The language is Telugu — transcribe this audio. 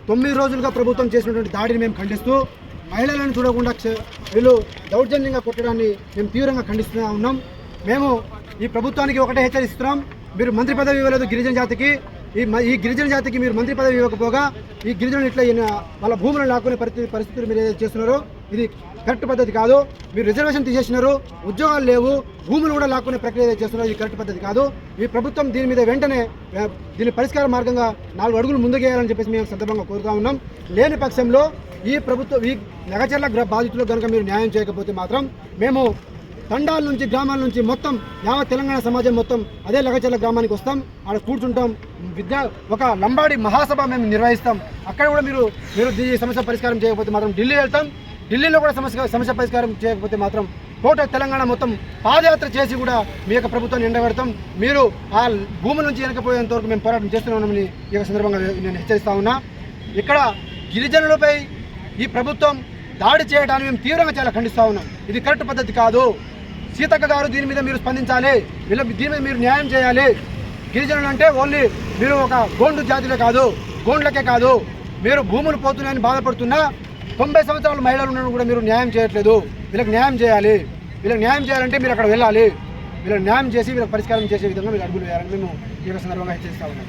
9 రోజులుగా ప్రభుత్వం చేసినటువంటి దాడిని మేము ఖండిస్తూ మహిళలను చూడకుండా వీళ్ళు దౌర్జన్యంగా కొట్టడాన్ని మేము తీవ్రంగా ఖండిస్తూ ఉన్నాం. మేము ఈ ప్రభుత్వానికి ఒకటే హెచ్చరిస్తున్నాం, మీరు మంత్రి పదవి ఇవ్వలేదు గిరిజన జాతికి, ఈ గిరిజన జాతికి మీరు మంత్రి పదవి ఇవ్వకపోగా ఈ గిరిజనులు ఇట్లా వాళ్ళ భూములను లాక్కునే పరిస్థితులు మీరు ఏదైతే చేస్తున్నారో ఇది కరెక్ట్ పద్ధతి కాదు. మీరు రిజర్వేషన్ తీసేసినారు, ఉద్యోగాలు లేవు, భూములు కూడా లాక్కునే ప్రక్రియ ఏదైతే చేస్తున్నారో ఇది కరెక్ట్ పద్ధతి కాదు. ఈ ప్రభుత్వం దీని మీద వెంటనే దీని పరిష్కార మార్గంగా 4 అడుగులు ముందుకేయాలని చెప్పేసి మేము సందర్భంగా కోరుతా ఉన్నాం. లేని పక్షంలో ఈ ప్రభుత్వం ఈ లగచర్ల బాధితులకు కనుక మీరు న్యాయం చేయకపోతే మాత్రం మేము తండాల నుంచి గ్రామాల నుంచి మొత్తం యావత్ తెలంగాణ సమాజం మొత్తం అదే లగచర్ల గ్రామానికి వస్తాం, ఆడ కూర్చుంటాం, ఒక లంబాడి మహాసభ మేము నిర్వహిస్తాం. అక్కడ కూడా మీరు ఈ సమస్య పరిష్కారం చేయకపోతే మాత్రం ఢిల్లీ వెళ్తాం, ఢిల్లీలో కూడా సమస్య పరిష్కారం చేయకపోతే మాత్రం టోటల్ తెలంగాణ మొత్తం పాదయాత్ర చేసి కూడా మీ యొక్క ప్రభుత్వాన్ని ఎండబెడతాం. మీరు ఆ భూముల నుంచి వెనకపోయేంత వరకు మేము పోరాటం చేస్తున్నామని ఈ యొక్క సందర్భంగా నేను హెచ్చరిస్తా ఉన్నా. ఇక్కడ గిరిజనులపై ఈ ప్రభుత్వం దాడి చేయడాన్ని మేము తీవ్రంగా చాలా ఖండిస్తూ ఉన్నాం. ఇది కరెక్ట్ పద్ధతి కాదు. సీతక్క గారు దీని మీద మీరు స్పందించాలి, దీని మీద మీరు న్యాయం చేయాలి. గిరిజనులు అంటే ఓన్లీ మీరు ఒక గోండు జాతిలో కాదు, గోండ్లకే కాదు, మీరు భూములు పోతున్నాయని బాధపడుతున్నా 90 సంవత్సరాల మహిళలు ఉన్న కూడా మీరు న్యాయం చేయట్లేదు. వీళ్ళకి న్యాయం చేయాలి. వీళ్ళకి న్యాయం చేయాలంటే మీరు అక్కడ వెళ్ళాలి. వీళ్ళకి న్యాయం చేసి వీళ్ళకి పరిష్కారం చేసే విధంగా మీరు అడుగులు వేయాలని మేము ఈ యొక్క సందర్భంగా హెచ్చరిస్తా ఉన్నాం.